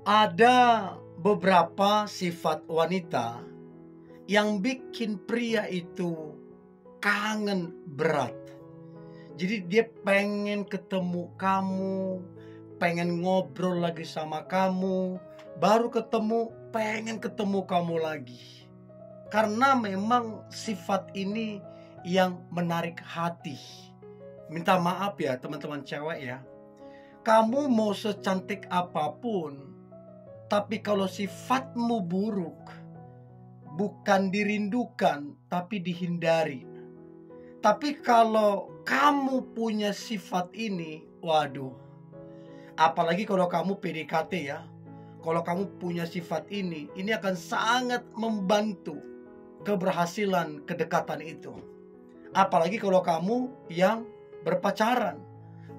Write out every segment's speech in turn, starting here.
Ada beberapa sifat wanita yang bikin pria itu kangen berat. Jadi dia pengen ketemu kamu, pengen ngobrol lagi sama kamu, baru ketemu, pengen ketemu kamu lagi. Karena memang sifat ini yang menarik hati. Minta maaf ya teman-teman cewek ya. Kamu mau secantik apapun, tapi kalau sifatmu buruk, bukan dirindukan, tapi dihindari. Tapi kalau kamu punya sifat ini, waduh. Apalagi kalau kamu PDKT ya. Kalau kamu punya sifat ini akan sangat membantu keberhasilan kedekatan itu. Apalagi kalau kamu yang berpacaran.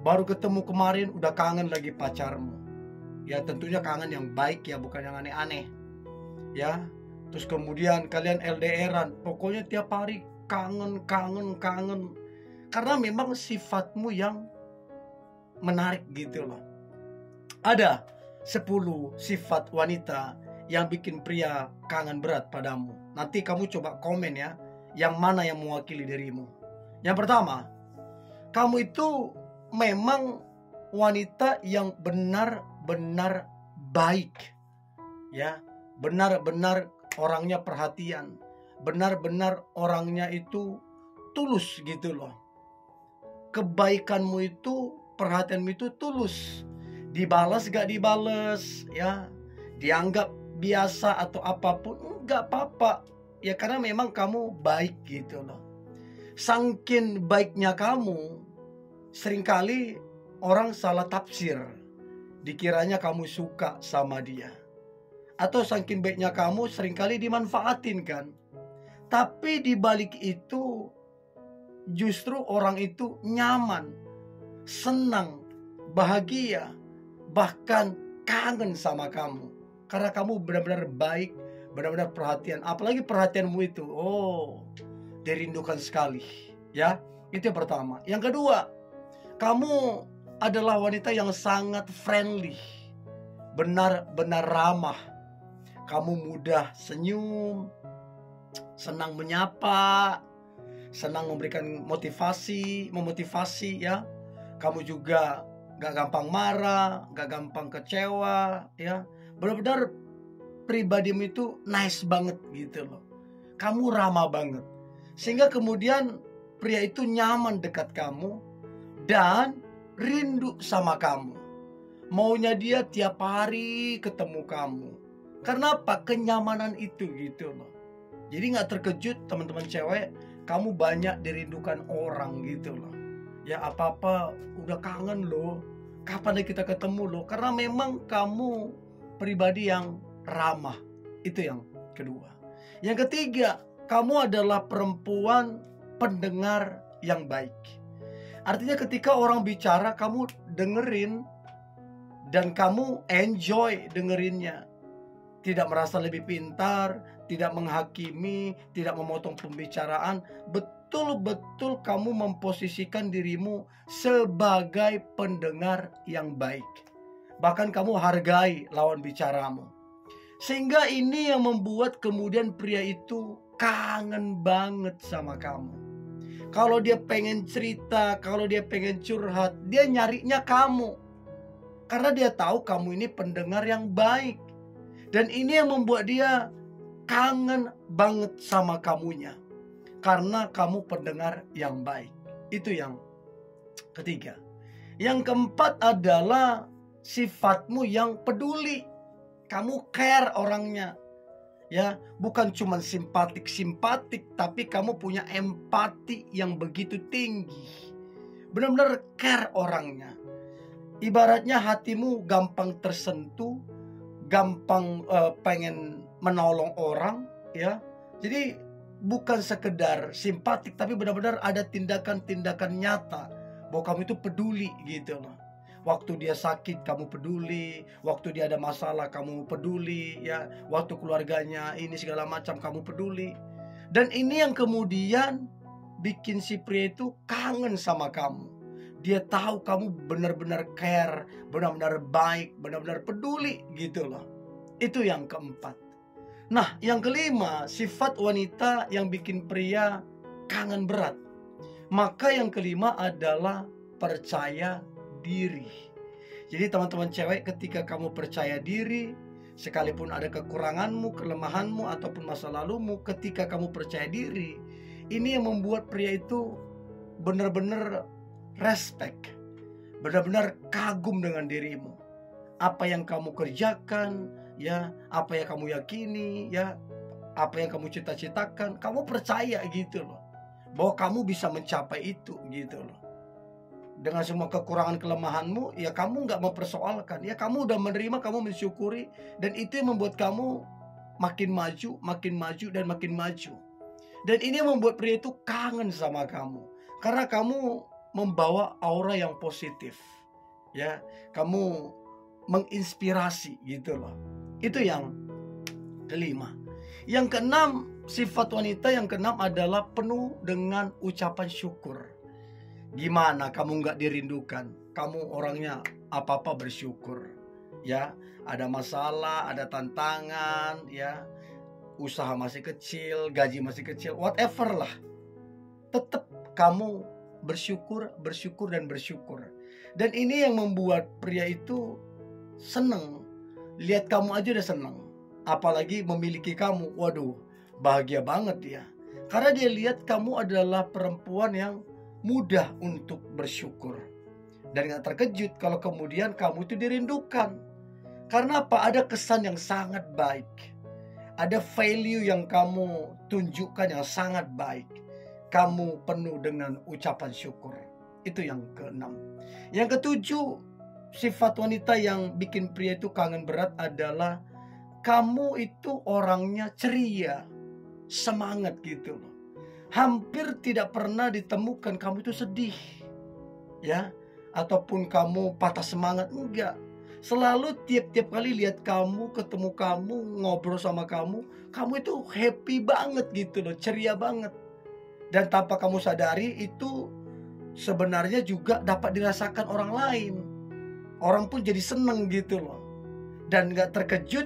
Baru ketemu kemarin udah kangen lagi pacarmu. Ya tentunya kangen yang baik ya, bukan yang aneh-aneh. Ya. Terus kemudian kalian LDRan, pokoknya tiap hari kangen. Karena memang sifatmu yang menarik gitu loh. Ada 10 sifat wanita yang bikin pria kangen berat padamu. Nanti kamu coba komen ya, yang mana yang mewakili dirimu. Yang pertama, kamu itu memang wanita yang benar-benar baik. Ya, benar-benar orangnya perhatian, benar-benar orangnya itu tulus gitu loh. Kebaikanmu itu, perhatianmu itu tulus. Dibalas gak dibalas ya, dianggap biasa atau apapun enggak apa-apa ya, karena memang kamu baik gitu loh. Saking baiknya kamu, seringkali orang salah tafsir, dikiranya kamu suka sama dia. Atau saking baiknya kamu seringkali dimanfaatin kan. Tapi dibalik itu justru orang itu nyaman, senang, bahagia, bahkan kangen sama kamu. Karena kamu benar-benar baik, benar-benar perhatian. Apalagi perhatianmu itu, dirindukan sekali. Ya, itu yang pertama. Yang kedua, kamu adalah wanita yang sangat friendly, benar-benar ramah. Kamu mudah senyum, senang menyapa, senang memberikan memotivasi ya. Kamu juga gak gampang marah, gak gampang kecewa ya. Benar-benar pribadimu itu nice banget gitu loh. Kamu ramah banget. Sehingga kemudian pria itu nyaman dekat kamu dan rindu sama kamu. Maunya dia tiap hari ketemu kamu. Karena apa? Kenyamanan itu gitu loh. Jadi gak terkejut teman-teman cewek, kamu banyak dirindukan orang gitu loh. Ya apa-apa udah kangen loh, kapan deh kita ketemu loh. Karena memang kamu pribadi yang ramah. Itu yang kedua. Yang ketiga, kamu adalah perempuan pendengar yang baik. Artinya ketika orang bicara, kamu dengerin dan kamu enjoy dengerinnya. Tidak merasa lebih pintar, tidak menghakimi, tidak memotong pembicaraan. Betul-betul kamu memposisikan dirimu sebagai pendengar yang baik. Bahkan kamu hargai lawan bicaramu. Sehingga ini yang membuat kemudian pria itu kangen banget sama kamu. Kalau dia pengen cerita, kalau dia pengen curhat, dia nyarinya kamu. Karena dia tahu kamu ini pendengar yang baik. Dan ini yang membuat dia kangen banget sama kamunya. Karena kamu pendengar yang baik. Itu yang ketiga. Yang keempat adalah sifatmu yang peduli. Kamu care orangnya. Ya, bukan cuma simpatik, tapi kamu punya empati yang begitu tinggi. Benar-benar care orangnya. Ibaratnya hatimu gampang tersentuh, gampang pengen menolong orang ya. Jadi bukan sekedar simpatik, tapi benar-benar ada tindakan-tindakan nyata bahwa kamu itu peduli gitu loh. Waktu dia sakit kamu peduli, waktu dia ada masalah kamu peduli ya, waktu keluarganya ini segala macam kamu peduli. Dan ini yang kemudian bikin si pria itu kangen sama kamu. Dia tahu kamu benar-benar care, benar-benar baik, benar-benar peduli gitu loh. Itu yang keempat. Nah, yang kelima, sifat wanita yang bikin pria kangen berat. Maka yang kelima adalah percaya diri. Jadi teman-teman cewek, ketika kamu percaya diri, sekalipun ada kekuranganmu, kelemahanmu, ataupun masa lalumu, ketika kamu percaya diri, ini yang membuat pria itu benar-benar respect, benar-benar kagum dengan dirimu. Apa yang kamu kerjakan, ya, apa yang kamu yakini, ya, apa yang kamu cita-citakan, kamu percaya gitu loh, bahwa kamu bisa mencapai itu gitu loh. Dengan semua kekurangan kelemahanmu, ya kamu nggak mempersoalkan, ya kamu udah menerima, kamu mensyukuri, dan itu yang membuat kamu makin maju, dan makin maju. Dan ini yang membuat pria itu kangen sama kamu, karena kamu membawa aura yang positif, ya, kamu menginspirasi gitu loh. Itu yang kelima. Yang keenam, sifat wanita yang keenam adalah penuh dengan ucapan syukur. Gimana kamu nggak dirindukan? Kamu orangnya apa-apa bersyukur, ya. Ada masalah, ada tantangan, ya, usaha masih kecil, gaji masih kecil, whatever lah, tetap kamu bersyukur, dan bersyukur. Dan ini yang membuat pria itu seneng. Lihat kamu aja udah seneng, apalagi memiliki kamu. Waduh, bahagia banget dia, karena dia lihat kamu adalah perempuan yang mudah untuk bersyukur. Dan gak terkejut kalau kemudian kamu itu dirindukan. Karena apa? Ada kesan yang sangat baik, ada value yang kamu tunjukkan yang sangat baik. Kamu penuh dengan ucapan syukur. Itu yang keenam. Yang ketujuh, sifat wanita yang bikin pria itu kangen berat adalah kamu itu orangnya ceria, semangat gitu loh. Hampir tidak pernah ditemukan kamu itu sedih, ya, ataupun kamu patah semangat, enggak. Selalu tiap-tiap kali lihat kamu, ketemu kamu, ngobrol sama kamu itu happy banget gitu loh, ceria banget. Dan tanpa kamu sadari itu sebenarnya juga dapat dirasakan orang lain. Orang pun jadi seneng gitu loh. Dan gak terkejut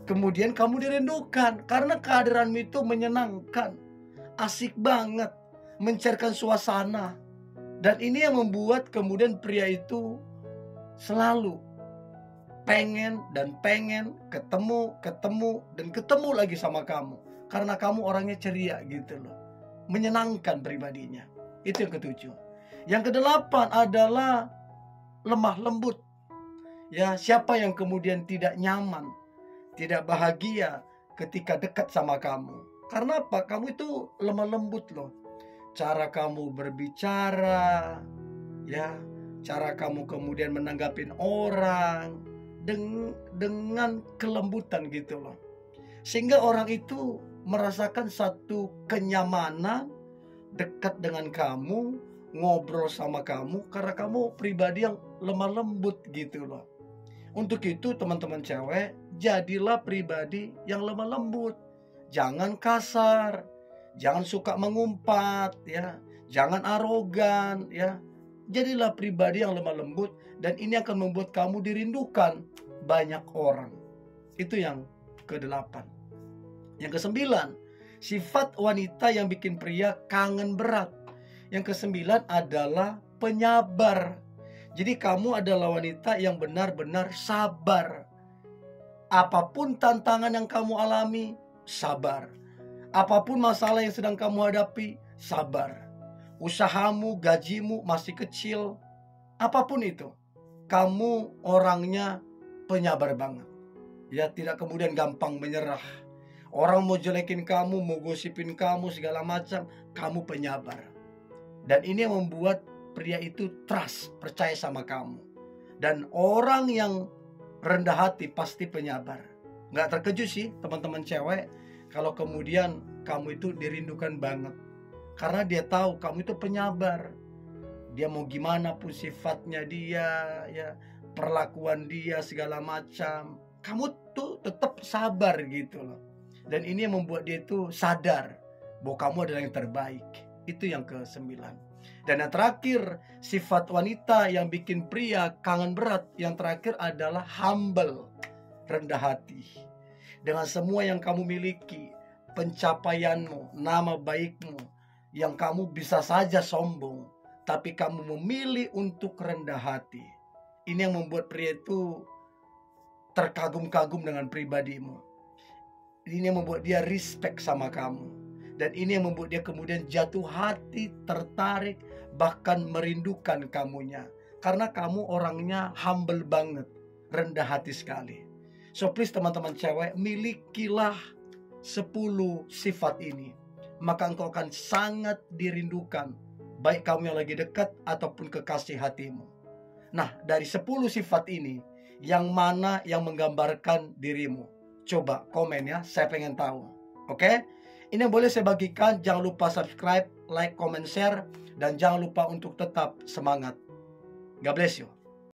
kemudian kamu dirindukan, karena kehadiranmu itu menyenangkan, asik banget, mencairkan suasana. Dan ini yang membuat kemudian pria itu selalu pengen ketemu lagi sama kamu, karena kamu orangnya ceria gitu loh, menyenangkan pribadinya. Itu yang ketujuh. Yang kedelapan adalah lemah lembut. Ya, siapa yang kemudian tidak nyaman, tidak bahagia ketika dekat sama kamu? Karena apa? Kamu itu lemah lembut loh. Cara kamu berbicara, ya, cara kamu kemudian menanggapin orang dengan kelembutan gitu loh. Sehingga orang itu merasakan satu kenyamanan dekat dengan kamu, ngobrol sama kamu, karena kamu pribadi yang lemah lembut gitu loh. Untuk itu teman-teman cewek, jadilah pribadi yang lemah lembut. Jangan kasar, jangan suka mengumpat, ya, jangan arogan, ya. Jadilah pribadi yang lemah lembut, dan ini akan membuat kamu dirindukan banyak orang. Itu yang kedelapan. Yang kesembilan, sifat wanita yang bikin pria kangen berat. Yang kesembilan adalah penyabar. Jadi kamu adalah wanita yang benar-benar sabar. Apapun tantangan yang kamu alami, sabar. Apapun masalah yang sedang kamu hadapi, sabar. Usahamu, gajimu masih kecil, apapun itu, kamu orangnya penyabar banget. Ya, tidak kemudian gampang menyerah. Orang mau jelekin kamu, mau gosipin kamu, segala macam, kamu penyabar. Dan ini yang membuat pria itu trust, percaya sama kamu. Dan orang yang rendah hati pasti penyabar. Nggak terkejut sih teman-teman cewek kalau kemudian kamu itu dirindukan banget. Karena dia tahu kamu itu penyabar. Dia mau gimana pun sifatnya dia, ya, perlakuan dia segala macam, kamu tuh tetap sabar gitu loh. Dan ini yang membuat dia itu sadar bahwa kamu adalah yang terbaik. Itu yang ke-9. Dan yang terakhir, sifat wanita yang bikin pria kangen berat, yang terakhir adalah humble, rendah hati. Dengan semua yang kamu miliki, pencapaianmu, nama baikmu, yang kamu bisa saja sombong, tapi kamu memilih untuk rendah hati. Ini yang membuat pria itu terkagum-kagum dengan pribadimu. Ini yang membuat dia respect sama kamu. Dan ini yang membuat dia kemudian jatuh hati, tertarik, bahkan merindukan kamunya. Karena kamu orangnya humble banget, rendah hati sekali. So please teman-teman cewek, milikilah 10 sifat ini. Maka engkau akan sangat dirindukan, baik kamu yang lagi dekat ataupun kekasih hatimu. Nah, dari 10 sifat ini, yang mana yang menggambarkan dirimu? Coba komen ya, saya pengen tahu. Oke? Ini yang boleh saya bagikan. Jangan lupa subscribe, like, comment, share. Dan jangan lupa untuk tetap semangat. God bless you.